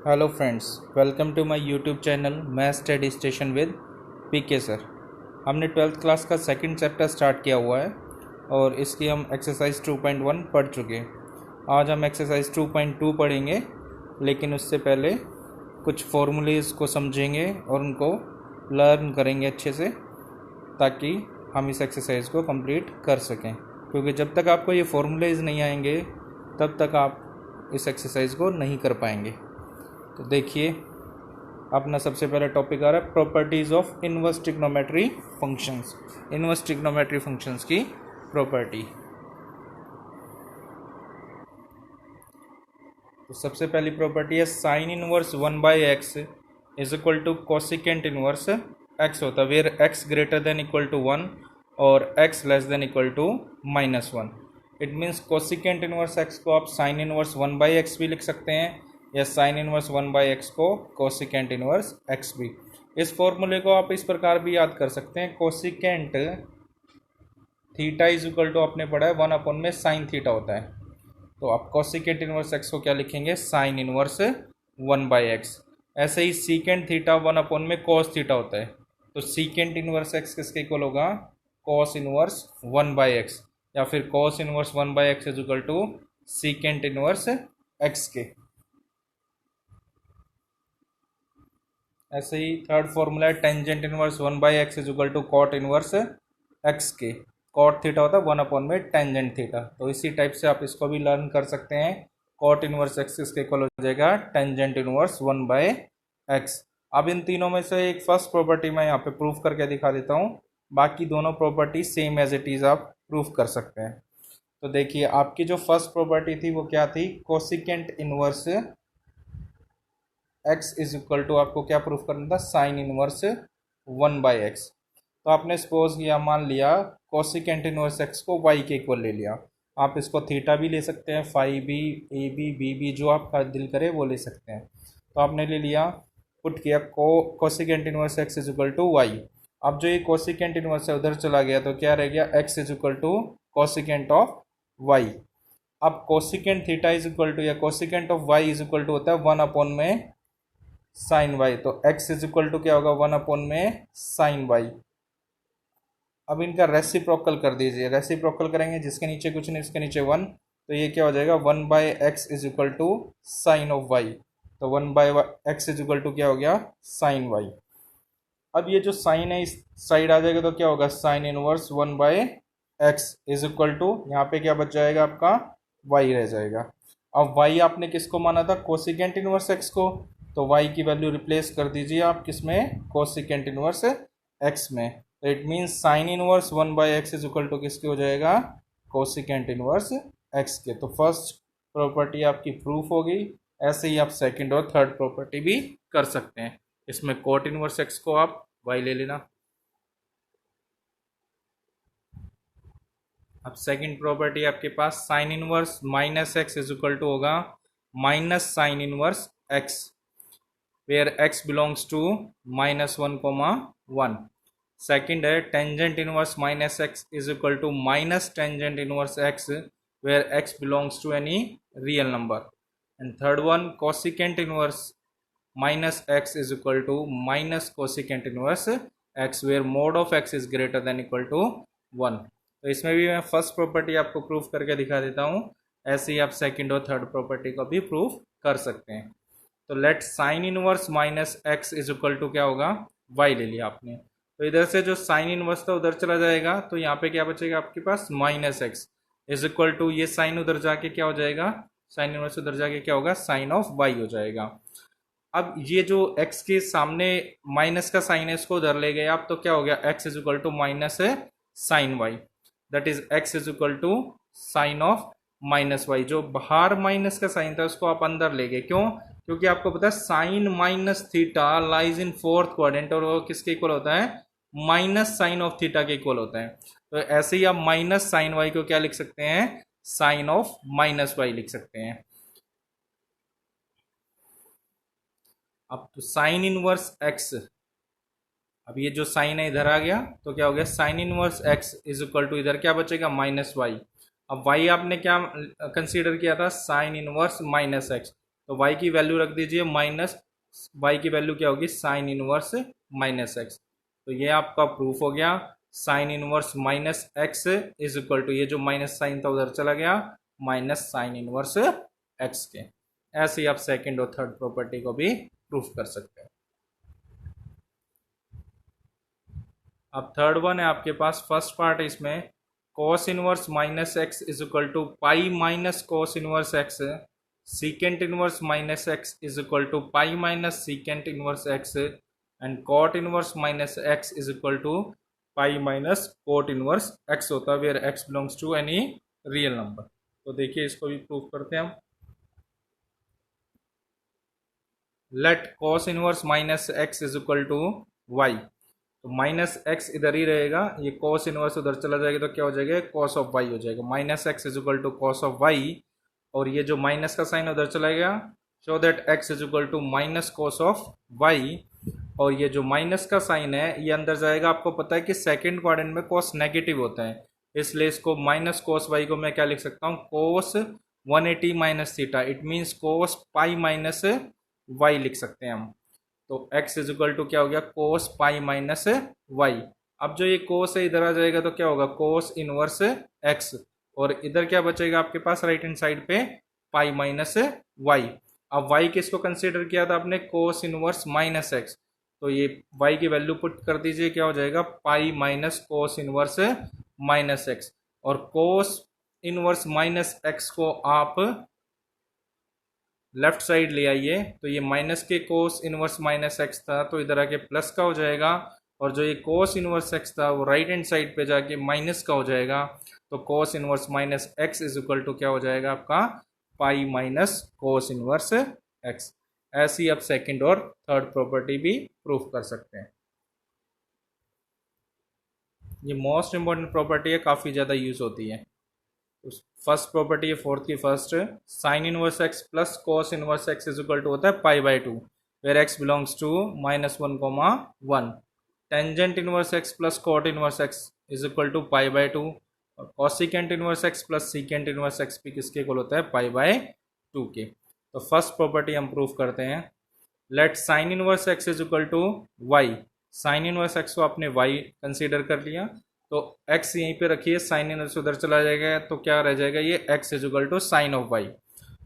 Hello friends, welcome to my YouTube channel math study station with PK sir. हमने 12th class का second chapter start किया हुआ है और इसकी हम एक्सरसाइज 2.1 पढ़ चुके हैं। आज हम एक्सरसाइज 2.2 पढ़ेंगे, लेकिन उससे पहले कुछ फॉर्मूलेज़ को समझेंगे और उनको लर्न करेंगे अच्छे से, ताकि हम इस एक्सरसाइज को कंप्लीट कर सकें। क्योंकि जब तक आपको ये फॉर्मूलेज़ नहीं आएंगे तब तक आप इस एक्सरसाइज को नहीं कर पाएंगे। तो देखिए, अपना सबसे पहला टॉपिक आ रहा है properties of inverse trigonometry functions. Inverse trigonometry functions की प्रॉपर्टी। तो सबसे पहली प्रॉपर्टी है sine inverse 1/x is equal to cosecant inverse x होता है, where x greater than equal to 1 और x less than equal to -1। It means cosecant inverse x को आप साइन इनवर्स 1/x भी लिख सकते हैं या साइन इनवर्स 1/x को कोसिकेंट इनवर्स x भी। इस फॉर्मूले को आप इस प्रकार भी याद कर सकते हैं, cosecant theta is equal to आपने पढ़ा है 1 में साइन थीटा होता है। तो आप कोसिकेंट इनवर्स x को क्या लिखेंगे, साइन इनवर्स 1/x। ऐसे ही सीकेंट थीटा 1 में कोस थीटा होता है, तो सीकेंट इनवर्स x किसके इक्वल होगा, कोस इनवर्स 1/x, या फिर cos inverse 1/x is equal to secant inverse x के। ऐसे ही थर्ड फॉर्मूला है tangent inverse 1/x is equal to cot inverse x के। कॉट थीटा होता है 1 में टेंजेंट थीटा, तो इसी टाइप से आप इसको भी लर्न कर सकते हैं। कॉट इनवर्स x इसके इक्वल हो जाएगा टेंजेंट इनवर्स 1/x। अब इन तीनों में से एक फर्स्ट प्रॉपर्टी मैं यहाँ पे प्रूफ करके दिखा देता हूँ, बाकी दोनों property same as it is आप प्रूफ कर सकते हैं। तो देखिए, आपकी जो फर्स्ट प्रॉपर्टी थी वो क्या थी, cosecant inverse x is equal to आपको क्या प्रूफ करना था, साइन इनवर्स 1/x। तो आपने सपोज किया, मान लिया कोसिकेंट इनवर्स x को y के इक्वल ले लिया। आप इसको थीटा भी ले सकते हैं, फाई भी, ए बी, बी बी, जो आपका दिल करे वो ले सकते हैं। तो आपने ले लिया, पुट किया cosecant inverse x is equal to y. अब जो ये कोसिकेंट इनवर्स है उधर चला गया, तो क्या रह गया, x is equal to cosecant of y। अब cosecant theta is equal to या cosecant of y is equal to होता है 1 में साइन वाई, तो x इज इक्वल टू क्या होगा, 1 में साइन वाई। अब इनका रेसिप्रोकल कर दीजिए, रेसिप्रोकल करेंगे, जिसके नीचे कुछ नहीं उसके नीचे 1, तो ये क्या हो जाएगा 1/x is equal to sine of y. तो 1/x इज इक्वल टू क्या हो गया, साइन वाई। अब ये जो साइन है इस साइड आ जाएगा, तो क्या होगा, sine inverse 1/x is equal to, यहाँ पे क्या बच जाएगा आपका, y रह जाएगा। अब y आपने किसको माना था, कोसिकेंट इनवर्स x को, तो y की वैल्यू रिप्लेस कर दीजिए आप किसमें, कोसिकेंट इनवर्स x में। तो it means sine inverse 1/x is equal to किसके हो जाएगा, कोसिकेंट इनवर्स x के। तो फर्स्ट प्रॉपर्टी आपकी प्रूफ हो गई। ऐसे ही आप सेकंड और थर्ड प्रॉपर्टी भी कर सकते हैं। इसमें कोट इनवर्स x को आप y ले लेना। अब सेकंड प्रॉपर्टी आपके पास sine inverse -x is equal to होगा minus sine inverse x, where x belongs to -1, 1। Second है tangent inverse -x is equal to minus tangent inverse x, where x belongs to any real number. And third one cosecant inverse -x is equal to minus cosecant inverse x, where mod of x is greater than equal to 1। तो इसमें भी मैं first property आपको proof करके दिखा देता हूँ। ऐसे ही आप सेकंड और थर्ड प्रॉपर्टी को भी प्रूफ कर सकते हैं। तो let sine inverse -x is equal to क्या होगा, y ले लिया आपने, तो इधर से जो साइन इनवर्स था उधर चला जाएगा, तो यहाँ पे क्या बचेगा आपके पास, -x इज इक्वल टू, ये साइन उधर जाके क्या हो जाएगा, साइन इनवर्स उधर जाके क्या होगा, साइन ऑफ y हो जाएगा। अब ये जो x के सामने माइनस का साइन है इसको उधर ले गए आप, तो क्या हो गया, x is equal to minus sine y, that is x is equal to sine of -y। जो बाहर माइनस का साइन था उसको आप अंदर ले गए, क्यों, क्योंकि आपको पता है sine minus theta lies in fourth quadrant, और वो किसके इक्वल होता है, माइनस साइन ऑफ थीटा के इक्वल होता है। तो ऐसे ही आप माइनस साइन वाई को क्या लिख सकते हैं, साइन ऑफ -y लिख सकते हैं। अब तो साइन इनवर्स x, अब ये जो साइन है इधर आ गया, तो क्या हो गया, sine inverse x is equal to, इधर क्या बचेगा, -y। अब y आपने क्या कंसीडर किया था, साइन इनवर्स -x, तो y की वैल्यू रख दीजिए माइनस, y की वैल्यू क्या होगी साइन इनवर्स माइनस एक्स। तो ये आपका प्रूफ हो गया, sine inverse minus x is equal to, ये जो माइनस साइन था उधर चला गया, माइनस साइन इनवर्स एक्स के। ऐसे ही आप सेकंड और थर्ड प्रॉपर्टी को भी प्रूफ कर सकते हैं। अब थर्ड वन है आपके पास, फर्स्ट पार्ट है इसमें, cos inverse minus x is equal to pi minus cos inverse x, secant inverse minus x is equal to pi minus secant inverse x, and cot inverse minus x is equal to pi minus cot inverse x होता है, where x belongs to any real number. तो देखिए इसको भी proof करते हैं हम। Let cos inverse minus x is equal to y, तो माइनस एक्स इधर ही रहेगा, ये कॉस इनवर्स उधर चला जाएगा तो क्या हो जाएगा कॉस ऑफ वाई हो जाएगा, minus x is equal to cos of y, और ये जो माइनस का साइन उधर चला गया, show that x is equal to minus cos of y, और ये जो माइनस का साइन है ये अंदर जाएगा। आपको पता है कि सेकंड क्वाड्रेंट में कॉस नेगेटिव होता है, इसलिए इसको माइनस कॉस वाई को मैं क्या लिख सकता हूँ cos 180 minus theta, it means cos pi minus y लिख सकते हैं हम। तो x इज इक्वल टू क्या हो गया कोस पाई माइनस वाई। अब जो ये कोस है इधर आ जाएगा तो क्या होगा कोस इनवर्स x, और इधर क्या बचेगा आपके पास राइट हैंड साइड पे पाई माइनस वाई। अब y किसको कंसीडर किया था आपने कोस इनवर्स माइनस एक्स, तो ये y की वैल्यू पुट कर दीजिए, क्या हो जाएगा पाई minus cos inverse minus x, और कोस इनवर्स माइनस एक्स को आप लेफ्ट साइड ले आइए, तो ये माइनस के कोस इनवर्स माइनस एक्स था तो इधर आके प्लस का हो जाएगा, और जो ये कोस इनवर्स एक्स था वो राइट हैंड साइड पे जाके माइनस का हो जाएगा, तो cos inverse minus x is equal to क्या हो जाएगा आपका pi minus cos inverse x. ऐसी आप सेकंड और थर्ड प्रॉपर्टी भी प्रूफ कर सकते हैं। ये मोस्ट इंपॉर्टेंट प्रॉपर्टी है, काफ़ी ज़्यादा यूज होती है। फर्स्ट प्रॉपर्टी है फोर्थ की first, sine inverse x plus cos inverse x is equal to होता है pi by two, where x belongs to -1, tangent inverse x plus cot inverse x is equal to pi by two, और cosecant inverse x plus secant inverse x भी किसके equal होता है pi by to के। तो first property हम proof करते हैं, let sine inverse x is equal to y, sine inverse x को आपने वाई कंसीडर कर लिया, तो x यहीं पे रखिए, साइन इनवर्स उधर चला जाएगा तो क्या रह जाएगा ये x is equal to sine of y।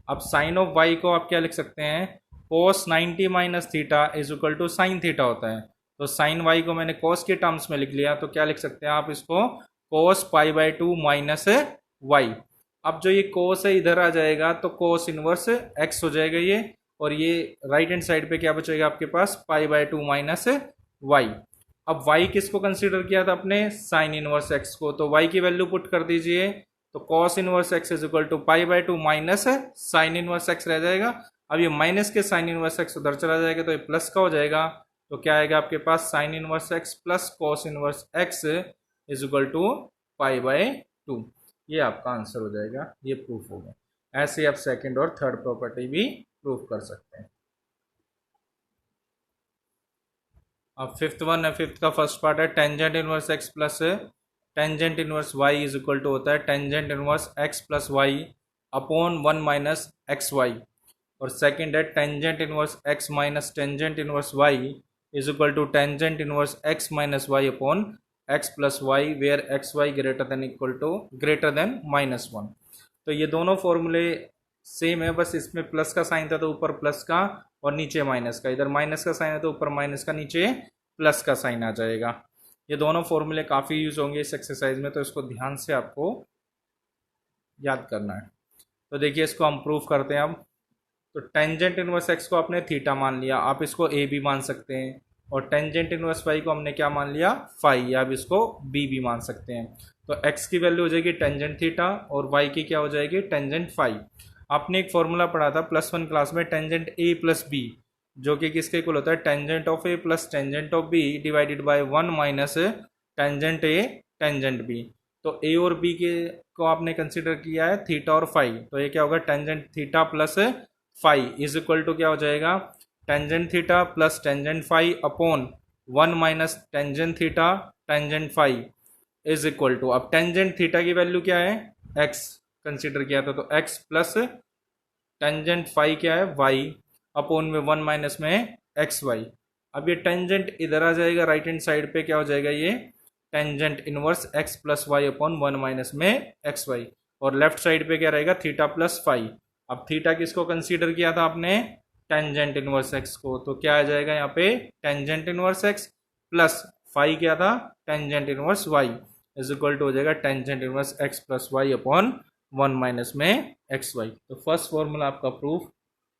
अब साइन ऑफ y को आप क्या लिख सकते हैं cos 90 minus theta is equal to sine theta होता है, तो साइन y को मैंने कोस के टर्म्स में लिख लिया, तो क्या लिख सकते हैं आप इसको cos pi by two minus y. अब जो ये कोस है इधर आ जाएगा तो कोस इनवर्स x हो जाएगा ये, और ये राइट हैंड साइड पे क्या बचेगा आपके पास pi by two minus y. अब y किसको कंसीडर किया था अपने साइन इनवर्स x को, तो y की वैल्यू पुट कर दीजिए, तो cos inverse x is equal to pi by two minus sine inverse x रह जाएगा। अब ये माइनस के साइन इनवर्स x उधर चला जाएगा तो ये प्लस का हो जाएगा, तो क्या आएगा आपके पास sine inverse x plus cos inverse x is equal to pi by two. ये आपका आंसर हो जाएगा, ये प्रूफ हो गया। ऐसे आप सेकेंड और थर्ड प्रॉपर्टी भी प्रूफ कर सकते हैं। अब फिफ्थ वन है, फिफ्थ का फर्स्ट पार्ट है tangent inverse x plus tangent inverse y is equal to होता है tangent inverse x plus y upon 1 minus x y, और सेकंड है tangent inverse x minus tangent inverse y is equal to tangent inverse x minus y upon x plus y, where x y greater than -1। तो ये दोनों फॉर्मूले same है, बस इसमें plus का साइन था तो ऊपर प्लस का और नीचे माइनस का, इधर माइनस का साइन है तो ऊपर माइनस का नीचे प्लस का साइन आ जाएगा। ये दोनों फॉर्मूले काफ़ी यूज होंगे इस एक्सरसाइज में, तो इसको ध्यान से आपको याद करना है। तो देखिए इसको हम प्रूफ करते हैं अब। तो टेंजेंट इनवर्स एक्स को आपने थीटा मान लिया, आप इसको ए भी मान सकते हैं, और टेंजेंट इनवर्स वाई को हमने क्या मान लिया फाई, या आप इसको बी भी मान सकते हैं। तो एक्स की वैल्यू हो जाएगी टेंजेंट थीटा और वाई की क्या हो जाएगी टेंजेंट फाई। आपने एक फॉर्मूला पढ़ा था +1 क्लास में टेंजेंट ए प्लस बी, जो कि किसके इक्वल होता है tangent of A plus tangent of B divided by 1 minus tangent A tangent B. तो ए और बी के को आपने कंसिडर किया है थीटा और फाई, तो ये क्या होगा tangent theta plus phi is equal to क्या हो जाएगा tangent theta plus tangent phi upon 1 minus tangent theta tangent phi is equal to, अब टेंजेंट थीटा की वैल्यू क्या है एक्स कंसिडर किया था, तो x प्लस टेंजेंट फाई क्या है, वाई अपॉन में 1 माइनस में एक्स वाई। अब ये टेंजेंट इधर आ जाएगा, राइट हैंड साइड पे क्या हो जाएगा, ये tangent inverse x plus y upon 1 minus में एक्स वाई। और लेफ्ट साइड पे क्या रहेगा, थीटा प्लस फाई। अब थीटा किसको कंसीडर किया था आपने, टेंजेंट इनवर्स एक्स को, तो क्या आ जाएगा यहाँ पे tangent inverse x plus phi क्या था, tangent inverse y is equal to हो जाएगा tangent inverse x plus y upon 1 minus में एक्स वाई। तो फर्स्ट फॉर्मूला आपका प्रूफ।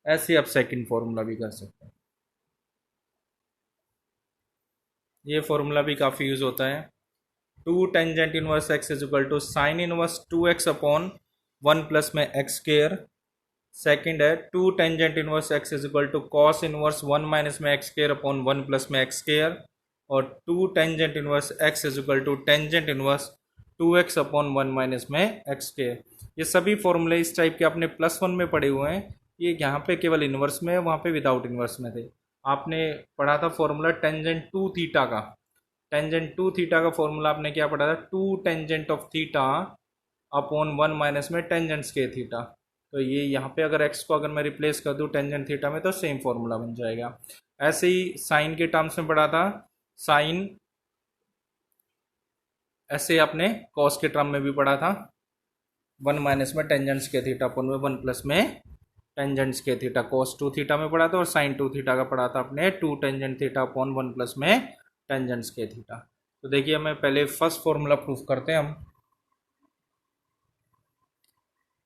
ऐसे आप सेकंड फॉर्मूला भी कर सकते हैं। ये फॉर्मूला भी काफ़ी यूज होता है। 2 tangent inverse x is equal to sine inverse 2x upon 1 plus में एक्स स्क्र। सेकेंड है 2 tangent inverse x is equal to cos inverse 1 minus में एक्स स्क्र अपॉन 1 प्लस में एक्स स्क्र। और 2 tangent inverse x is equal to tangent inverse 2x upon 1 minus में x square. ये सभी फॉर्मूले इस type के आपने +1 में पढ़े हुए हैं। ये यहाँ पे केवल इनवर्स में है, वहाँ पे विदाउट इनवर्स में थे। आपने पढ़ा था फॉर्मूला टेंजेंट 2 थीटा का। टेंजेंट 2 थीटा का फॉर्मूला आपने क्या पढ़ा था, 2 tangent of theta upon 1 minus में टेंजेंट के थीटा। तो ये यहाँ पे अगर x को अगर मैं रिप्लेस कर दूँ टेंजेंट थीटा में तो सेम फॉर्मूला बन जाएगा। ऐसे ही साइन के टर्म्स में पढ़ा था, साइन ऐसे आपने कॉस के टर्म में भी पढ़ा था, 1 माइनस में टेंजेंट्स के थीटा अपन में 1 प्लस में टेंजेंट्स के थीटा। कॉस 2 थीटा में पढ़ा था और साइन 2 थीटा का पढ़ा था अपने 2 टेंजेंट थीटा अपॉन 1 प्लस में टेंजेंट्स के थीटा। तो देखिए हमें पहले फर्स्ट फॉर्मूला प्रूफ करते हैं हम।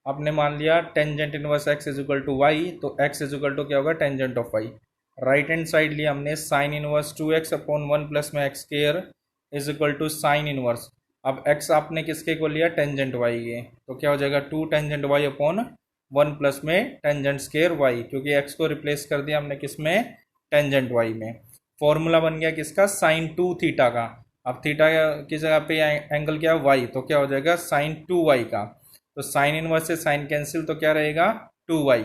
आपने मान लिया tangent inverse x is equal to y, तो एक्स इज इक्वल टू क्या होगा, tangent of y. Right hand side लिया हमने sine inverse 2x upon 1 plus में x square is equal to sine inverse. अब x आपने किसके को लिया, टेंजेंट y के, तो क्या हो जाएगा 2 टेंजेंट y अपॉन 1 प्लस में टेंजेंट स्क्र y, क्योंकि x को रिप्लेस कर दिया हमने किस में, टेंजेंट y में। फॉर्मूला बन गया किसका, साइन 2 थीटा का। अब थीटा की जगह पे एंगल क्या है, y, तो क्या हो जाएगा साइन 2y का। तो साइन इनवर्स से साइन कैंसिल, तो क्या रहेगा 2y।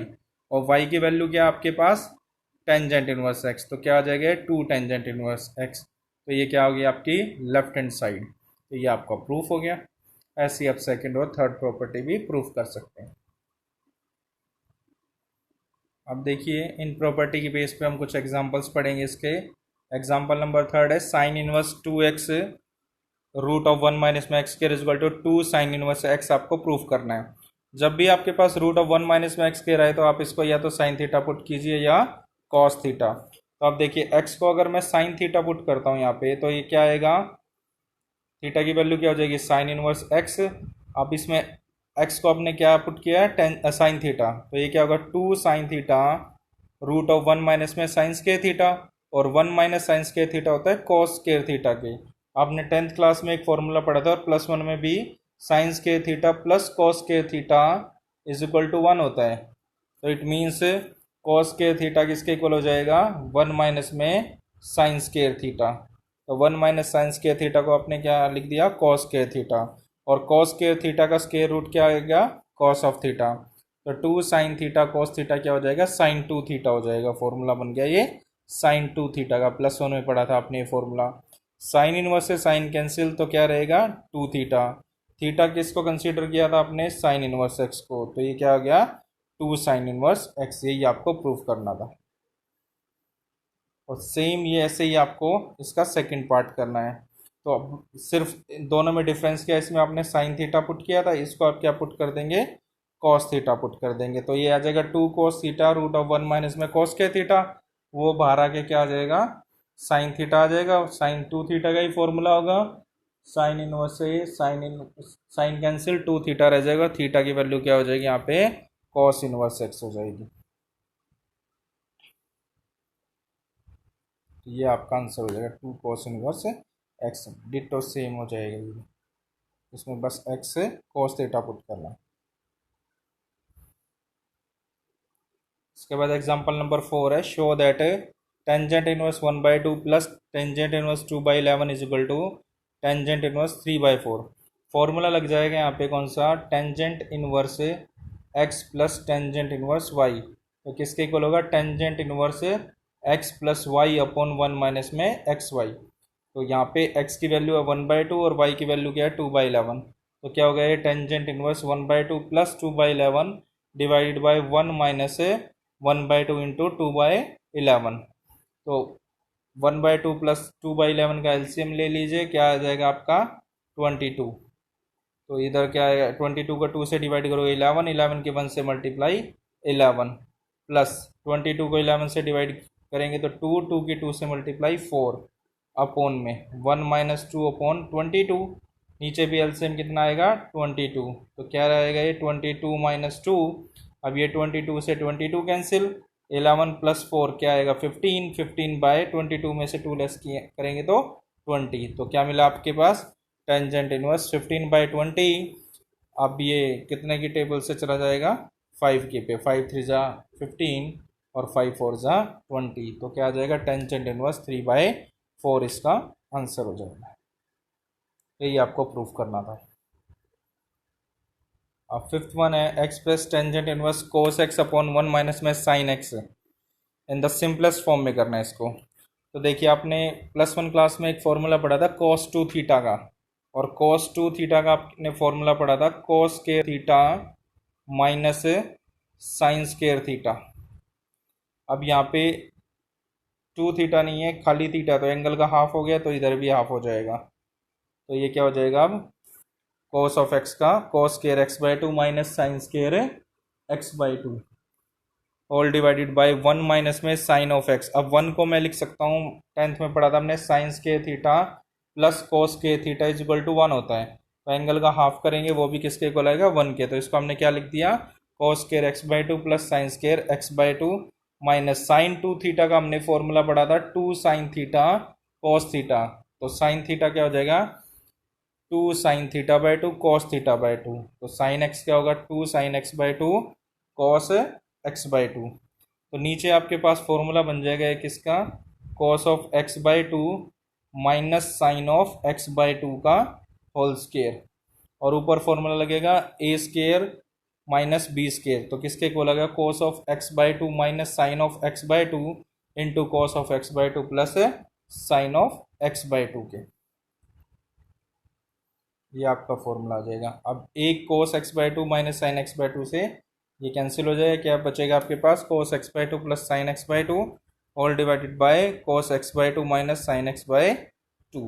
और y की वैल्यू क्या आपके पास, टेंजेंट इनवर्स x, तो क्या आ जाएगा 2 टेंजेंट इनवर्स x। तो ये क्या हो गया आपकी लेफ्ट हैंड साइड। तो ये आपका प्रूफ हो गया। ऐसे ही आप सेकंड और थर्ड प्रॉपर्टी भी प्रूफ कर सकते हैं। अब देखिए इन प्रॉपर्टी की बेस पे हम कुछ एग्जांपल्स पढ़ेंगे इसके। एग्जांपल नंबर थर्ड है sine inverse 2x root of 1 minus में x square is equal to 2 sine inverse x आपको प्रूफ करना है। जब भी आपके पास रूट ऑफ 1 माइनस में एक्स स्क्वायर आए तो आप इसको या तो साइन थीटा पुट कीजिए या कॉस थीटा। तो आप देखिए x को अगर मैं साइन थीटा पुट करता हूँ यहाँ पे, तो ये क्या आएगा, थीटा की वैल्यू क्या हो जाएगी साइन इनवर्स x। अब इसमें x को आपने क्या पुट किया है, साइन थीटा, तो ये क्या होगा 2 sine theta root of 1 minus में साइन स्क्वायर थीटा। और 1 माइनस साइन स्क्वायर थीटा होता है कॉस स्क्वायर थीटा के। आपने 10th क्लास में एक फॉर्मूला पढ़ा था और +1 में भी sine square theta plus cos square theta is equal to 1 होता है। तो it means cos square theta किसके इक्वल हो जाएगा, 1 माइनस में साइन स्क्वायर थीटा। तो 1 माइनस साइन स्क्वायर थीटा को आपने क्या लिख दिया, कॉस स्क्वायर थीटा। और कॉस स्क्वायर थीटा का स्क्वायर रूट क्या आएगा, कॉस ऑफ थीटा। तो 2 साइन थीटा कॉस थीटा क्या हो जाएगा, साइन 2 थीटा हो जाएगा। फॉर्मूला बन गया ये साइन 2 थीटा का। +1 में पढ़ा था आपने ये फॉर्मूला। साइन इनवर्स से साइन कैंसिल, तो क्या रहेगा 2 थीटा। थीटा किसको कंसीडर किया था आपने, साइन इनवर्स एक्स को, तो ये क्या हो गया 2 साइन इनवर्स एक्स। यही आपको प्रूफ करना था। और सेम ये ऐसे ही आपको इसका सेकंड पार्ट करना है। तो अब सिर्फ दोनों में डिफरेंस क्या है, इसमें आपने साइन थीटा पुट किया था, इसको आप क्या पुट कर देंगे, कॉस थीटा पुट कर देंगे। तो ये आ जाएगा 2 cos theta root of 1 minus में कॉस के थीटा। वो बाहर आके क्या आ जाएगा, साइन थीटा आ जाएगा। साइन 2 थीटा का ही फॉर्मूला होगा। साइन इनवर्स से साइन कैंसिल, 2 थीटा रह जाएगा। थीटा की वैल्यू क्या हो जाएगी यहाँ पे, कॉस इनवर्स एक्स हो जाएगी। ये आपका आंसर हो जाएगा 2 cos inverse x. Ditto same हो जाएगा ये, इसमें बस एक्स से कॉस थीटा पुट करना है। इसके बाद एग्जांपल नंबर 4 है, show that tangent inverse 1/2 plus tangent inverse 2/11 is equal to tangent inverse 3/4। Formula लग जाएगा यहाँ पे कौन सा, tangent inverse x plus tangent inverse y. तो किसके इक्वल होगा, tangent inverse x plus y upon 1 minus में एक्स वाई। तो यहाँ पे x की वैल्यू है 1/2 और y की वैल्यू क्या है 2/11। तो क्या हो गया ये tangent inverse 1/2 plus 2/11 divided by 1 - 1/2 into 2/11। तो 1/2 प्लस 2/11 का एलसीएम ले लीजिए, क्या आ जाएगा आपका 22। तो इधर क्या आएगा, 22 को 2 से डिवाइड करोगे 11, 11 के 1 से मल्टीप्लाई 11, प्लस 22 को 11 से डिवाइड करेंगे तो 2, 2 की 2 से मल्टीप्लाई 4, अपॉन में 1 - 2/22। नीचे भी एलसीएम कितना आएगा 22। तो क्या रहेगा ये 22 - 2। अब ये 22 से 22 कैंसिल, 11 प्लस 4 क्या आएगा 15, 15/22 में से 2 लेस किए करेंगे तो 20। तो क्या मिला आपके पास टेंजेंट इनवर्स 15/20। अब ये कितने की टेबल से चला जाएगा 5 के पे, 5 3 जा 15 और 5 4 जा 20। तो क्या आ जाएगा टेंजेंट इनवर्स 3/4 इसका आंसर हो जाएगा। यही आपको प्रूफ करना था। अब फिफ्थ वन है express tangent inverse cos x upon 1 minus में sine x in the simplest form में करना है इसको। तो देखिए आपने +1 क्लास में एक फॉर्मूला पढ़ा था cos 2 थीटा का, और cos 2 थीटा का आपने फॉर्मूला पढ़ा था cos square theta minus sine square theta. अब यहाँ पे 2 थीटा नहीं है, खाली थीटा, तो एंगल का हाफ हो गया, तो इधर भी हाफ हो जाएगा। तो ये क्या हो जाएगा अब cos ऑफ x का cos square x/2 minus sine square x/2 whole divided by 1 minus में साइन ऑफ x। अब 1 को मैं लिख सकता हूँ, 10th में पढ़ा था हमने sine square theta plus cos square theta is equal to 1 होता है। तो एंगल का हाफ करेंगे वो भी किसके इक्वल आएगा 1 के। तो इसको हमने क्या लिख दिया cos square x/2 plus sine square x/2 minus sine 2 theta का हमने फॉर्मूला पढ़ा था 2 साइन थीटा कोस थीटा। तो साइन थीटा क्या हो जाएगा 2 साइन थीटा/2 कॉस थीटा/2। तो साइन एक्स क्या होगा 2 साइन x/2 कॉस x/2। तो नीचे आपके पास फॉर्मूला बन जाएगा एक इसका cos of x/2 minus sine of x/2 का होल स्क्वायर, और ऊपर फॉर्मूला लगेगा a square minus b square. तो किसके इक्वल लगेगा cos of x/2 minus sine of x/2 into cos of x/2 plus sine of x/2 के। ये आपका फॉर्मूला आ जाएगा। अब एक कोस x/2 माइनस साइन x/2 से ये कैंसिल हो जाएगा, क्या बचेगा आपके पास cos x/2 plus sine x/2 all divided by cos x/2 minus sine x/2।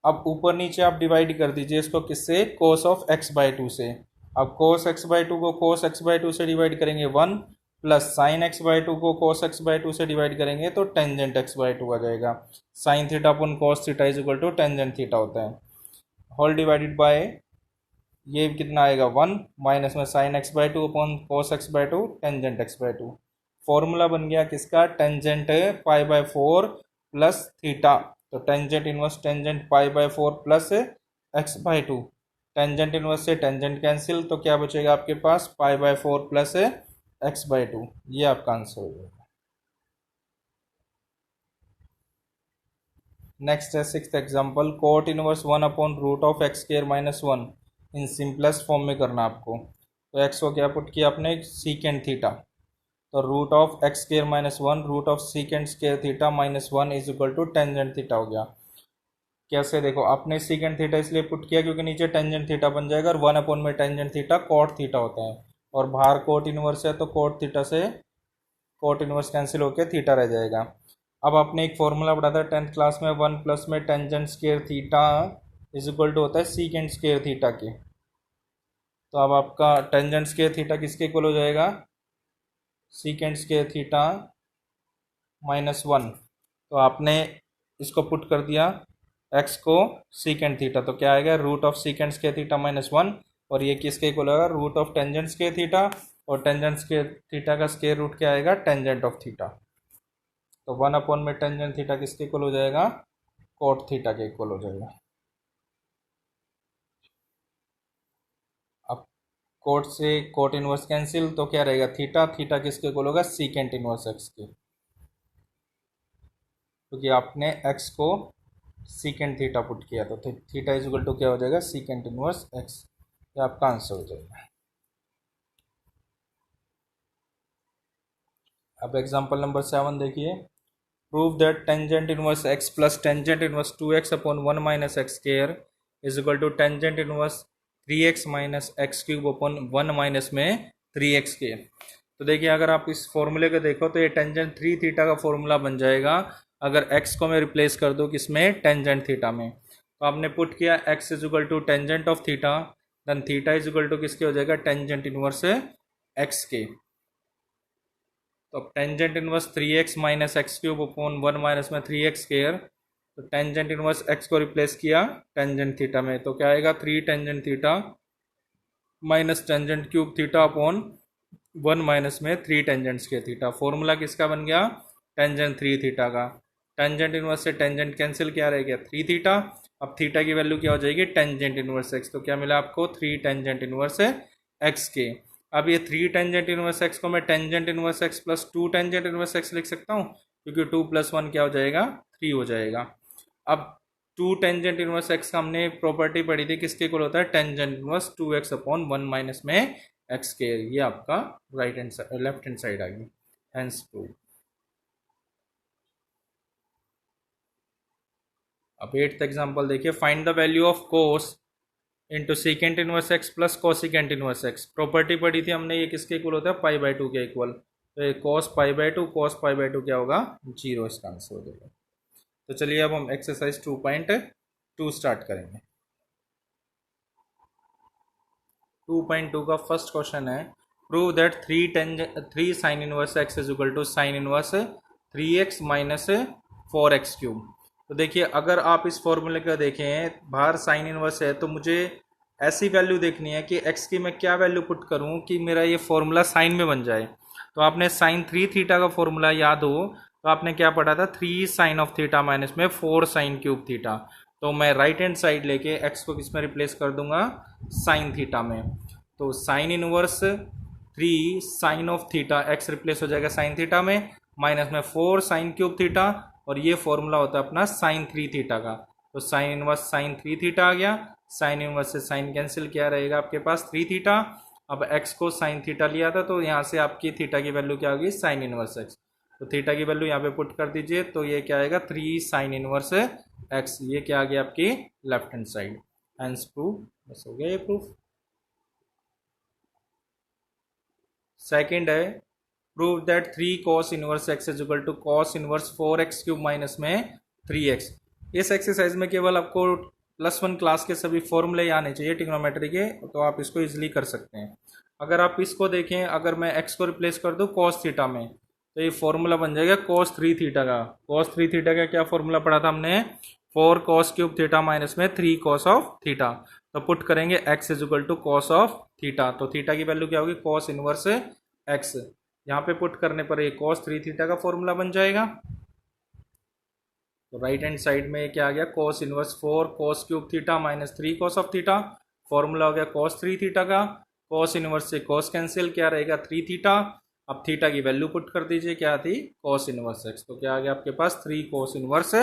अब ऊपर नीचे आप डिवाइड कर दीजिए इसको किससे कोस ऑफ x/2 से। अब कोस x/2 को कोस x/2 से डिवाइड करेंगे 1, प्लस साइन x/2 को कोस x/2 से डिवाइड करेंगे तो टेंजेंट x/2 आ जाएगा। Sine theta upon cos theta is equal to tangent theta होता है, होल डिवाइडेड बाय ये कितना आएगा 1 माइनस में sine x/2 upon cos x/2 tangent x/2। Formula बन गया किसका टेंजेंट π/4 प्लस थीटा। तो tangent inverse tangent π/4 plus x/2, tangent inverse से टेंजेंट कैंसिल, तो क्या बचेगा आपके पास π/4 प्लस x/2। ये आपका आंसर हो जाएगा। नेक्स्ट है sixth example cot inverse 1 upon root of x square minus 1 in simplest form में करना आपको। तो x को क्या पुट किया आपने सीकेंड थीटा, तो root of x square minus 1 root of secant square theta minus 1 is equal to tangent theta हो गया। कैसे देखो आपने सीकेंड थीटा इसलिए पुट किया क्योंकि नीचे टेंजेंट थीटा बन जाएगा, और 1 अपॉन में टेंजेंट थीटा कॉट थीटा होता है, और बाहर कोट इनवर्स है तो कोट थीटा से कोट इनवर्स कैंसिल होकर थीटा रह जाएगा। अब आपने एक फॉर्मूला पढ़ा था 10th क्लास में 1 प्लस में tangent square theta is equal to होता है सीकेंड स्क्वायर थीटा के। तो अब आपका टेंजेंट स्क्वायर थीटा किसके इक्वल हो जाएगा सीकेंड स्क्वायर थीटा माइनस 1। तो आपने इसको पुट कर दिया x को सीकेंड थीटा, तो क्या आएगा root of secant square theta minus 1, और ये किसके इक्वल होगा root of tangent square theta, और टेंजेंट स्क्वायर थीटा का स्क्वायर रूट क्या आएगा टेंजेंट ऑफ थीटा। तो 1 अपॉन में टेंजेंट थीटा किसके इक्वल हो जाएगा कोट थीटा के इक्वल हो जाएगा। अब कोट से कोट इनवर्स कैंसिल, तो क्या रहेगा थीटा, थीटा किसके इक्वल होगा सीकेंट इनवर्स एक्स के, क्योंकि आपने एक्स को सीकेंट थीटा पुट किया, तो थीटा इज इक्वल टू क्या हो जाएगा सीकेंट इनवर्स एक्स। ये आपका आंसर हो जाएगा। अब एग्जांपल नंबर 7 देखिए prove that tangent inverse x plus tangent inverse 2x upon 1 minus x square is equal to tangent inverse 3x minus x cube upon 1 minus में 3x के। तो देखिए अगर आप इस फॉर्मूले को देखो तो ये टेंजेंट 3 थीटा का फॉर्मूला बन जाएगा अगर x को मैं रिप्लेस कर दूँ किसमें, टेंजेंट थीटा में। तो आपने पुट किया x is equal to tangent of theta, then theta is equal to किसके हो जाएगा, टेंजेंट इनवर्स x के। तो अब tangent inverse 3x minus x cube upon 1 minus में 3x स्क्वायर। तो टेंजेंट इनवर्स x को रिप्लेस किया टेंजेंट थीटा में, तो क्या आएगा 3 tangent theta minus tangent cube theta upon 1 minus में 3 टेंजेंट्स के थीटा। फॉर्मूला किसका बन गया, टेंजेंट 3 थीटा का। टेंजेंट इनवर्स से टेंजेंट कैंसिल, क्या रह गया 3 थीटा। अब थीटा की वैल्यू क्या हो जाएगी, टेंजेंट इनवर्स x। तो क्या मिला आपको 3 टेंजेंट इनवर्स x के। अब ये 3 टेंजेंट इनवर्स x को मैं tangent inverse x plus 2 tangent inverse x लिख सकता हूँ, क्योंकि 2 प्लस 1 क्या हो जाएगा 3 हो जाएगा। अब 2 टेंजेंट इनवर्स x का हमने प्रॉपर्टी पढ़ी थी, किसके इक्वल होता है, tangent inverse 2x upon 1 minus में x स्क्वायर। ये आपका right hand left hand side आ गई, हेंस प्रूव। अब 8th एग्जांपल देखिए, find the value of cos into secant inverse x plus cosecant inverse x. Property पढ़ी थी हमने, ये किसके इक्वल होता है, पाई बाय 2 के इक्वल। तो ये cos pi by 2, cos pi by 2 क्या होगा 0, इसका आंसर हो जाएगा। तो चलिए अब हम एक्सरसाइज 2.2 स्टार्ट करेंगे। 2.2 का फर्स्ट क्वेश्चन है, prove that 3 sine inverse x is equal to sine inverse 3x minus 4x cube. तो देखिए अगर आप इस फॉर्मूले का देखें, बाहर साइन इनवर्स है, तो मुझे ऐसी वैल्यू देखनी है कि x की मैं क्या वैल्यू पुट करूं कि मेरा ये फॉर्मूला साइन में बन जाए। तो आपने साइन 3 थीटा का फॉर्मूला याद हो तो आपने क्या पढ़ा था, 3 साइन ऑफ थीटा माइनस में 4 साइन क्यूब थीटा। तो मैं राइट हैंड साइड लेके x को किस में रिप्लेस कर दूंगा, साइन थीटा में। तो sine inverse 3 sine of theta, x replace हो जाएगा साइन थीटा में, माइनस में 4 साइन क्यूब थीटा, और ये फॉर्मूला होता है अपना साइन 3 थीटा का। तो साइन इनवर्स साइन 3 थीटा आ गया, साइन इनवर्स से साइन कैंसिल, क्या रहेगा आपके पास 3 थीटा। अब x को साइन थीटा लिया था तो यहाँ से आपकी थीटा की वैल्यू क्या होगी, साइन इनवर्स x। तो थीटा की वैल्यू यहाँ पे पुट कर दीजिए, तो ये क्या आएगा 3 साइन इनवर्स x। ये क्या आ गया आपकी left hand side, hence proof. बस हो गया ये प्रूफ। सेकंड है, prove that 3 cos inverse x is equal to cos inverse 4x cube minus में 3x। इस एक्सरसाइज में केवल आपको +1 क्लास के सभी फॉर्मूले आने चाहिए ट्रिग्नोमेट्री के, तो आप इसको इजीली कर सकते हैं। अगर आप इसको देखें, अगर मैं x को रिप्लेस कर दूं cos थीटा में, तो ये फॉर्मूला बन जाएगा cos 3 थीटा का। cos 3 थीटा का क्या फॉर्मूला पढ़ा था हमने, 4 cos क्यूब थीटा माइनस में 3 cos ऑफ थीटा। तो पुट करेंगे x is equal to cos of theta. तो थीटा की वैल्यू क्या होगी, cos इनवर्स x। यहाँ पे पुट करने पर ये cos 3 थीटा का फॉर्मूला बन जाएगा। तो राइट हैंड साइड में क्या आ गया, cos inverse 4 cos cube theta minus 3 cos of theta. Formula हो गया cos 3 थीटा का, cos इनवर्स से cos कैंसिल, क्या रहेगा 3 थीटा। अब थीटा की वैल्यू पुट कर दीजिए, क्या थी cos इनवर्स x। तो क्या आ गया आपके पास 3 cos इनवर्स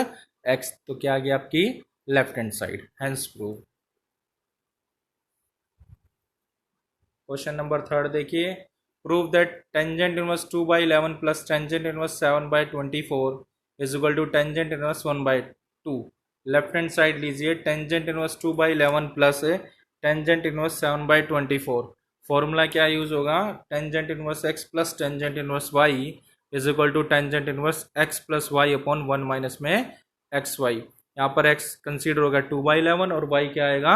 x। तो क्या आ गया आपकी left hand side, hence prove. Question number 3 देखिए, prove that tangent inverse 2/11 plus tangent inverse 7/24 is equal to tangent inverse 1/2। Left hand side लीजिए, tangent inverse 2/11 plus tangent inverse 7/24। Formula क्या use होगा, tangent inverse x plus tangent inverse y is equal to tangent inverse x plus y upon 1 minus में xy। यहाँ पर x consider होगा 2/11 और y क्या आएगा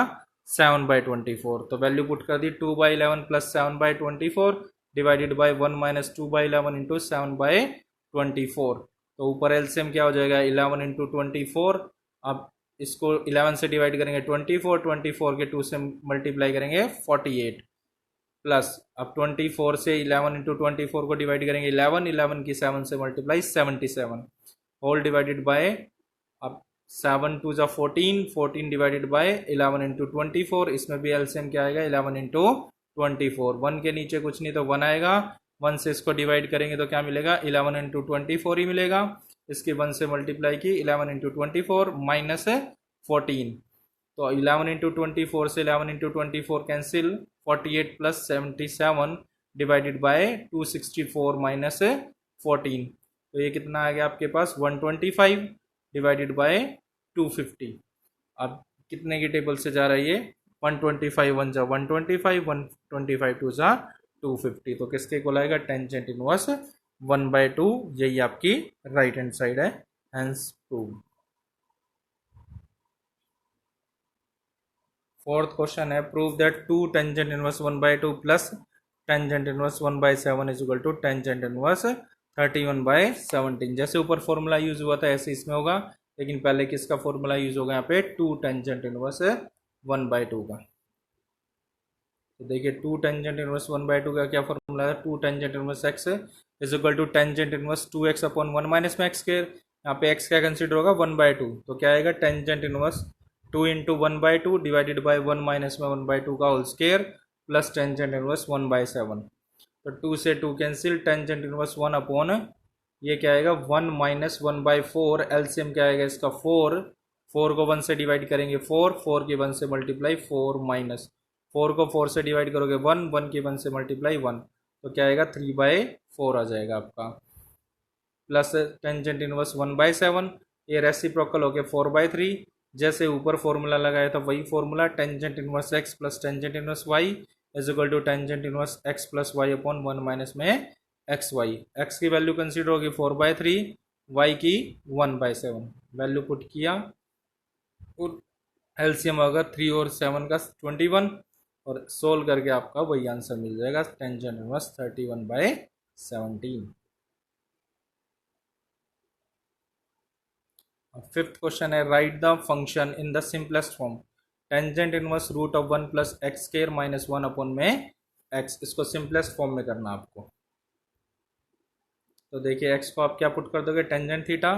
7/24। तो वैल्यू पुट कर दी, 2/11 plus 7/24 divided by 1 minus 2/11 into 7/24। तो ऊपर एलसीएम क्या हो जाएगा 11 इंटू 24। अब इसको 11 से डिवाइड करेंगे 24 के 2 से मल्टीप्लाई करेंगे 48, प्लस अब 24 से 11 इंटू 24 को डिवाइड करेंगे 11 की 7 से मल्टीप्लाई 77, होल डिवाइडेड बाय, अब 7 2 जा 14 डिवाइडेड बाय 11 इंटू 24। इसमें भी एलसीएम क्या आएगा 11 इंटू 24। 1 के नीचे कुछ नहीं तो 1 आएगा, 1 से इसको डिवाइड करेंगे तो क्या मिलेगा 11 इंटू 24 ही मिलेगा। इसके 1 से मल्टीप्लाई की 11 इंटू 24 माइनस 14। तो 11 इंटू 24 से 11 into 24 cancel, 48 plus 77 divided by 264 minus 14। तो ये कितना आ गया आपके पास 125 डिवाइडेड बाय 250। अब कितने की टेबल से जा रहा है ये 125 1 जा 125, 125 2 जा 250। तो किसके इक्वल आएगा, टेंजेंट इनवर्स 1/2। यही आपकी राइट हैंड साइड है, हेंस प्रूव। फोर्थ क्वेश्चन है, prove that 2 tangent inverse 1/2 plus tangent inverse 1/7 is equal to tangent inverse 31/17। जैसे ऊपर फॉर्मूला यूज हुआ था ऐसे इसमें होगा, लेकिन पहले किसका फॉर्मूला यूज होगा यहाँ पे, 2 टेंजेंट इनवर्स 1/2 का। तो देखिए 2 टेंजेंट इनवर्स 1/2 का क्या फॉर्मूला है, 2 tangent inverse x is equal to tangent inverse 2x upon 1 minus में एक्स स्क्वायर। यहाँ पे x क्या कंसिडर होगा, 1/2। तो क्या आएगा, tangent inverse 2 into 1/2 divided by 1 minus में 1/2 का whole square plus tangent inverse 1/7। तो 2 से 2 कैंसिल, टेंजेंट इनवर्स 1 अपॉन ये क्या आएगा 1 माइनस 1/4। एलसीएम क्या आएगा इसका 4। 4 को 1 से डिवाइड करेंगे 4 की 1 से मल्टीप्लाई 4 माइनस 4 को 4 से डिवाइड करोगे 1 की 1 से मल्टीप्लाई 1। तो क्या आएगा 3/4 आ जाएगा आपका, प्लस टेंजेंट इनवर्स 1/7। ये रेसिप्रोकल हो गया 4/3। जैसे ऊपर फॉर्मूला लगाया था वही formula, tangent inverse x plus tangent inverse y is equal to tangent inverse x plus y upon 1 minus में एक्स वाई। एक्स की वैल्यू कंसीडर होगी 4/3, y की 1/7। वैल्यू पुट किया और एलसीएम होगा 3 और 7 का 21, और सोल्व करके आपका वही आंसर मिल जाएगा, टेंजेंट इनवर्स 31/17। फिफ्थ क्वेश्चन है, write the function in the simplest form, tangent inverse root of 1 plus x square minus 1 upon में एक्स। इसको सिंपलेस्ट फॉर्म में करना आपको। तो देखिए एक्स को आप क्या पुट कर दोगे, टेंजेंट थीटा।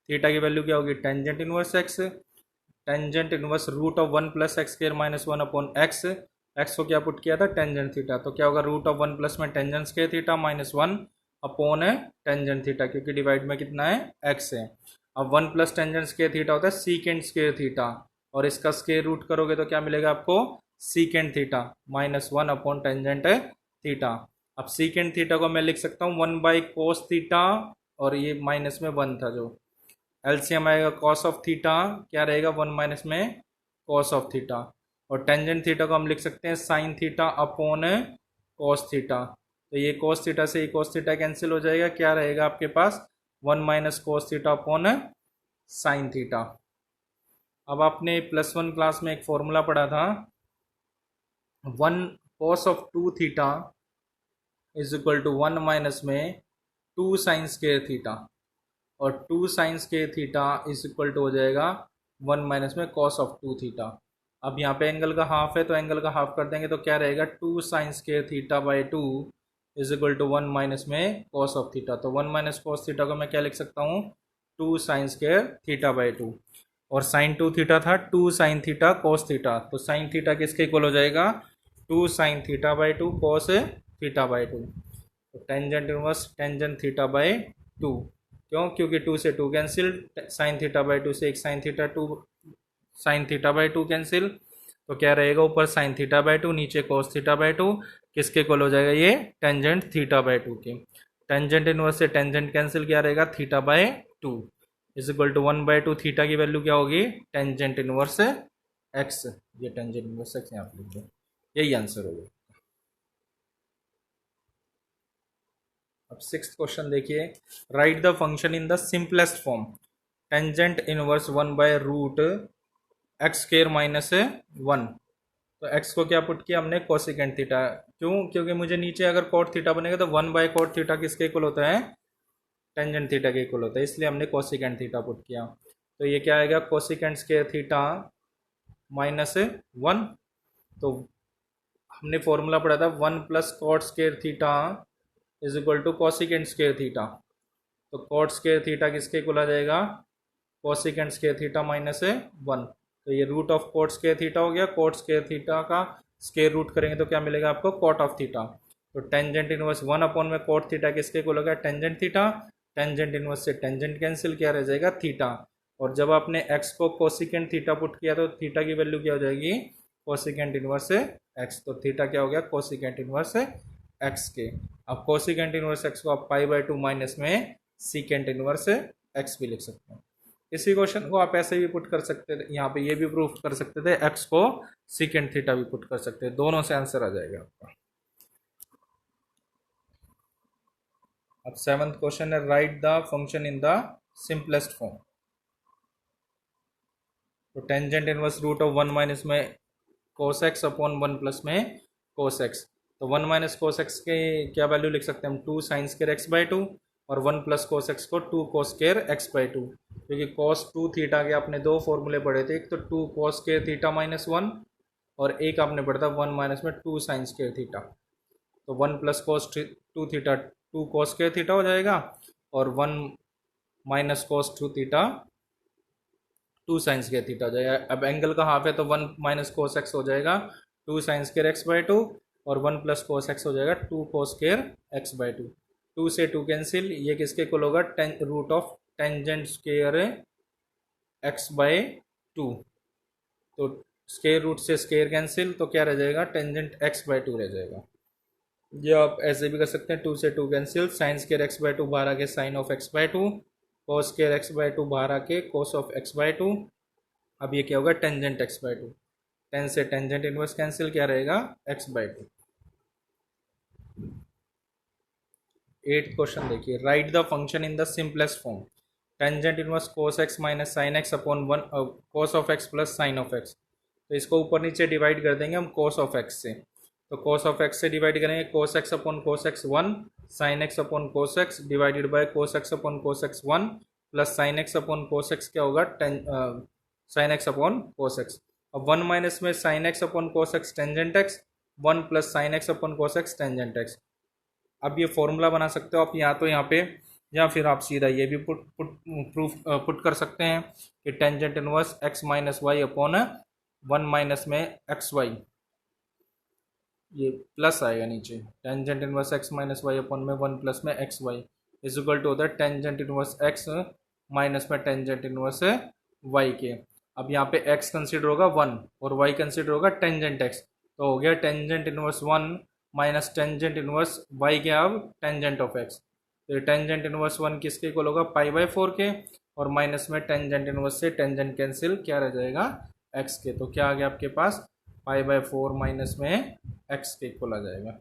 थीटा की वैल्यू क्या होगी, tangent inverse x. Tangent inverse root of 1 plus x square minus 1 upon x. X को क्या पुट किया था, टेंजेंट थीटा। तो क्या होगा, रूट ऑफ 1 प्लस में tangent square theta minus 1 upon tangent theta, क्योंकि डिवाइड में कितना है, एक्स है। अब 1 प्लस टेंजेंट स्क्वायर थीटा होता है सीकेंट स्क्वायर थीटा, और इसका स्क्वायर रूट करोगे तो क्या मिलेगा आपको, secant theta minus 1 upon tangent theta. अब सीकेंट थीटा को मैं लिख सकता हूँ 1/cos थीटा, और ये माइनस में 1 था जो एलसीएम आएगा कॉस ऑफ थीटा, क्या रहेगा 1 माइनस में कॉस ऑफ थीटा। और टेंजेंट थीटा को हम लिख सकते हैं sign theta upon cos theta. तो ये कॉस थीटा से ये कॉस थीटा कैंसिल हो जाएगा, क्या रहेगा आपके पास 1 minus cos theta upon sine theta. अब आपने +1 क्लास में एक फॉर्मूला पढ़ा था, 1 cos of 2 theta is equal to 1 minus में 2 साइन स्क्वायर थीटा, और 2 sine square theta is equal to हो जाएगा 1 माइनस में कॉस ऑफ 2 थीटा। अब यहाँ पे एंगल का हाफ है तो एंगल का हाफ कर देंगे, तो क्या रहेगा 2 sine square theta by 2 is equal to 1 minus में कॉस ऑफ थीटा। तो 1 माइनस कॉस थीटा को मैं क्या लिख सकता हूँ, 2 साइन स्क्वायर थीटा बाई 2, और साइन 2 थीटा था 2 साइन थीटा कॉस थीटा। तो साइन थीटा किसके इक्वल हो जाएगा, 2 sine theta by 2 cos theta by 2। तो tangent inverse tangent theta by 2, क्यों, क्योंकि 2 से 2 कैंसिल, साइन थीटा बाई 2 से एक sine theta 2 sine theta by 2 cancel. तो क्या रहेगा, ऊपर साइन थीटा बाई 2 नीचे कॉस थीटा बाई 2, किसके इक्वल हो जाएगा, ये टेंजेंट थीटा बाई 2 के। टेंजेंट इनवर्स से टेंजेंट कैंसिल, क्या रहेगा theta by 2 is equal to 1/2। Theta की वैल्यू क्या होगी, टेंजेंट इनवर्स एक्स। ये टेंजेंट इनवर्स एक्स यहाँ पे लिख दो, यही आंसर होगा। अब सिक्स्थ क्वेश्चन देखिए, write the function in the simplest form, tangent inverse 1/रूट एक्स स्क्वायर माइनस 1। तो x को क्या पुट किया हमने, कोसिकेंट थीटा। क्यों, क्योंकि मुझे नीचे अगर कॉट थीटा बनेगा तो 1/cot थीटा किसके इक्वल होता है, टेंजेंट थीटा के इक्वल होता है, इसलिए हमने कोसिकेंट थीटा पुट किया। तो ये क्या आएगा, कोसिकेंट स्क्वायर थीटा माइनस 1। तो हमने फॉर्मूला पढ़ा था 1 plus cot square theta is equal to cosecant square theta. तो कॉट स्क्वायर थीटा किसके इक्वल आ जाएगा, कोसिकेंट स्क्वायर थीटा माइनस 1। तो ये root of cot square theta हो गया, कॉट स्क्वायर थीटा का स्क्वायर रूट करेंगे तो क्या मिलेगा आपको, कॉट ऑफ थीटा। तो टेंजेंट इनवर्स 1 अपॉन में कॉट थीटा किसके इक्वल होगा, टेंजेंट थीटा। टेंजेंट इनवर्स से टेंजेंट कैंसिल, क्या रह जाएगा थीटा। और जब आपने x को कोसिकेंट थीटा पुट किया तो थीटा की वैल्यू क्या हो जाएगी, कोसिकेंट इनवर्स x। तो थीटा क्या हो गया, कोसिकेंट इनवर्स x के। अब कोसिकेंट इनवर्स x को आप π/2 माइनस में सीकेंट इनवर्स x भी लिख सकते हैं। इसी क्वेश्चन को आप ऐसे भी पुट कर सकते थे, यहाँ पे ये भी प्रूफ कर सकते थे, x को सीकेंट थीटा भी पुट कर सकते हैं, दोनों से आंसर आ जाएगा आपका। अब सेवंथ क्वेश्चन है write the function in the simplest form. तो tangent inverse root of 1 minus में कोस एक्स अपॉन 1 प्लस में कोस एक्स। तो 1 माइनस कोस एक्स के क्या वैल्यू लिख सकते हैं हम, 2 साइन स्केयर एक्स बाई 2, और 1 प्लस कोस एक्स को 2 कोस स्केयर एक्स बाई 2, क्योंकि कोस 2 थीटा के आपने दो फॉर्मूले पढ़े थे, एक तो 2 कोस स्केयर थीटा माइनस 1, और एक आपने पढ़ा था 1 माइनस में 2 साइन स्केयर थीटा। तो 1 plus cos 2 theta 2 cos square theta हो जाएगा, और 1 minus cos 2 theta 2 sign square theta हो जाएगा। अब एंगल का हाफ है तो 1 माइनस कोस एक्स हो जाएगा 2 साइन स्केयर एक्स बाई 2, और 1 प्लस कोस एक्स हो जाएगा 2 कोस स्केयर एक्स बाई 2। 2 से 2 कैंसिल, ये किसके इक्वल होगा, root of tangent square x by 2। तो स्केयर रूट से स्केयर कैंसिल, तो क्या रह जाएगा, टेंजेंट एक्स बाई 2 रह जाएगा। ये आप ऐसे भी कर सकते हैं, 2 से 2 cancel, sine square x by 2 बाहर आके sine of x by 2, cos square x by 2 बाहर आके कोस ऑफ एक्स बाई 2। अब ये क्या होगा, टेंजेंट एक्स बाई 2, 10 से टेंजेंट इनवर्स कैंसिल, क्या रहेगा, एक्स बाई 2। 8th क्वेश्चन देखिए, write the function in the simplest form. Tangent inverse cos x minus sine x upon 1 cos of x plus sine of x. तो इसको ऊपर नीचे divide कर देंगे हम कोस ऑफ एक्स से। तो कोस ऑफ एक्स से डिवाइड करेंगे, कोस x upon cos x 1, sine x upon cos x divided by cos x upon cos x 1 plus sine x upon cos x क्या होगा, sine x upon cos x. अब 1 minus में sine x upon cos x tangent x, 1 plus sine x upon cos x tangent x. अब ये formula बना सकते हो आप, या तो यहाँ पे, या फिर आप सीधा ये भी पुट कर सकते हैं कि tangent inverse x minus y upon 1 minus में एक्स वाई, ये प्लस आएगा नीचे, tangent inverse x minus y upon में 1 प्लस में x y is equal to होता है टेंजेंट इनवर्स एक्स माइनस में टेंजेंट इनवर्स वाई के। अब यहाँ पे x कंसिडर होगा 1 और y कंसिडर होगा टेंजेंट x, तो हो गया tangent inverse 1 minus tangent inverse y के, अब टेंजेंट ऑफ x। तो ये टेंजेंट इनवर्स 1 किसके इक्वल होगा, पाई बाई 4 के, और माइनस में टेंजेंट इनवर्स से टेंजेंट कैंसिल, क्या रह जाएगा, x के। तो क्या आ गया आपके पास, पाई बाई 4 माइनस में x के इक्वल आ जाएगा।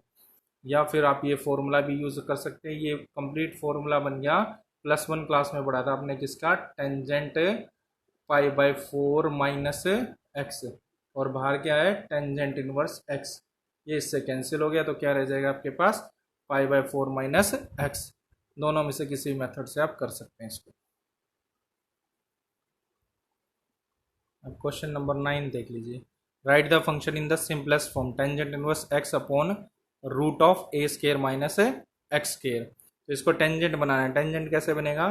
या फिर आप ये फॉर्मूला भी यूज़ कर सकते हैं, ये कंप्लीट फॉर्मूला बन गया, +1 क्लास में पढ़ा था आपने किसका, tangent pi by 4 minus x, और बाहर क्या है, टेंजेंट इनवर्स एक्स। ये इससे कैंसिल हो गया, तो क्या रह जाएगा आपके पास, पाई बाई 4 माइनस एक्स। दोनों में से किसी मेथड से आप कर सकते हैं इसको। अब क्वेश्चन नंबर 9 देख लीजिए, write the function in the simplest form, tangent inverse x upon root of a square minus x square. तो इसको टेंजेंट बनाना है, टेंजेंट कैसे बनेगा,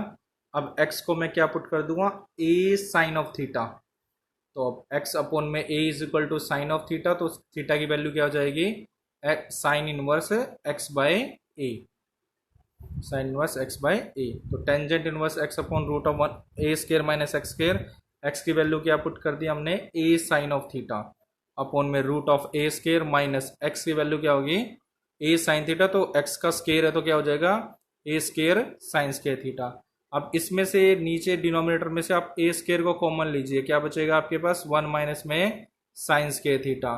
अब x को मैं क्या पुट कर दूंगा, a साइन ऑफ थीटा। तो अब x अपॉन में a is equal to sine of theta, तो थीटा की वैल्यू क्या हो जाएगी, sine inverse x by a, sine inverse x by a। तो tangent inverse x upon root of 1 a square minus x square, x की value क्या put कर दी हमने, a sine of theta upon में root of a square minus x की value क्या होगी, a साइन थीटा, तो x का स्केयर है तो क्या हो जाएगा, a square sine square theta. अब इसमें से नीचे डिनोमिनेटर में से आप ए स्केयर को कॉमन लीजिए, क्या बचेगा आपके पास, 1 माइनस में साइन स्केयर थीटा।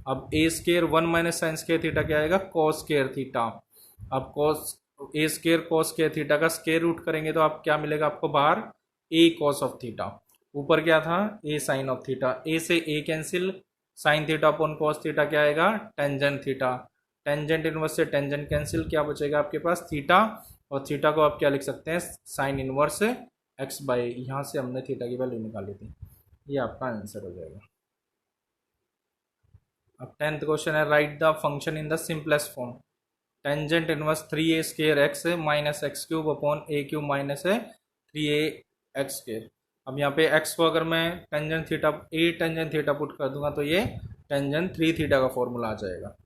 अब a square 1 minus sine square theta क्या आएगा, कॉस स्केयर थीटा। अब cos a square cos square theta का स्केयर रूट करेंगे तो आप क्या मिलेगा आपको बाहर, ए कॉस ऑफ थीटा, ऊपर क्या था, a sine of theta, a से a cancel, sine theta upon cos theta क्या आएगा, टेंजेंट थीटा, टेंजेंट इनवर्स से टेंजेंट कैंसिल, क्या बचेगा आपके पास, थीटा, और थीटा को आप क्या लिख सकते हैं, साइन इनवर्स एक्स बाई, यहाँ से हमने थीटा की वैल्यू निकाली थी, ये आपका आंसर हो जाएगा। अब 10th क्वेश्चन है, write the function in the simplest form, tangent inverse 3a square x minus x cube upon a cube minus 3a x square. अब यहाँ पे x को अगर मैं tangent theta a tangent theta put कर दूंगा तो ये टेंजेंट 3 थीटा का फॉर्मूला आ जाएगा।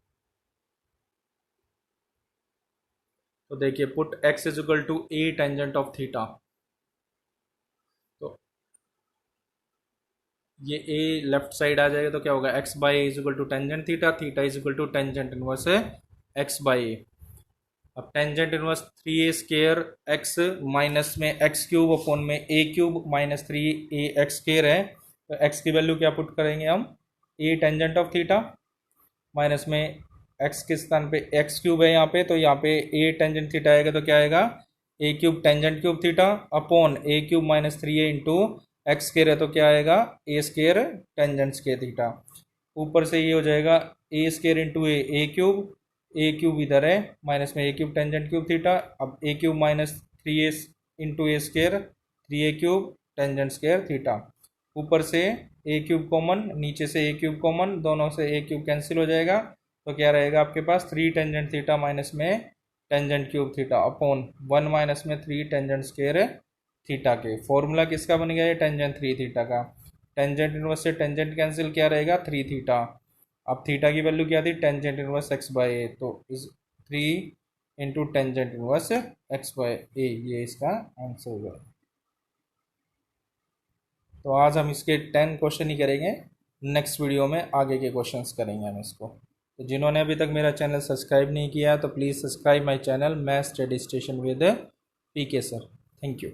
तो देखिए put x is equal to a tangent of theta, तो ये a लेफ्ट साइड आ जाएगा, तो क्या होगा, x by a is equal to tangent theta, theta is equal to tangent inverse x by a. अब tangent inverse 3a square x minus में x cube upon में a cube minus 3a x square है, तो x की value क्या put करेंगे हम, a tangent of theta minus में x के स्थान पे एक्स क्यूब है यहाँ पे, तो यहाँ पे a टेंजेंट थीटा आएगा, तो क्या आएगा, a cube tangent cube theta upon a cube minus 3a into x square है तो क्या आएगा a square tangent square theta. ऊपर से ये हो जाएगा a square into a cube इधर है माइनस में a cube tangent cube theta. अब a cube minus 3a into a square 3a cube tangent square theta. ऊपर से ए क्यूब कॉमन, नीचे से ए क्यूब कॉमन, दोनों से ए क्यूब कैंसिल हो जाएगा तो क्या रहेगा आपके पास 3 टेंजेंट थीटा माइनस में tangent cube theta upon 1 minus में 3 टेंजेंट स्केयर थीटा के। फॉर्मूला किसका बन गया ये टेंजेंट 3 थीटा का। टेंजेंट इनवर्स से टेंजेंट कैंसिल क्या रहेगा 3 थीटा। अब थीटा की वैल्यू क्या थी tangent inverse x by a, तो इस 3 into tangent inverse x by a, ये इसका आंसर होगा। तो आज हम इसके 10 क्वेश्चन ही करेंगे, नेक्स्ट वीडियो में आगे के क्वेश्चंस करेंगे हम इसको। तो जिन्होंने अभी तक मेरा चैनल सब्सक्राइब नहीं किया है तो please subscribe my channel math study station with PK sir. Thank you.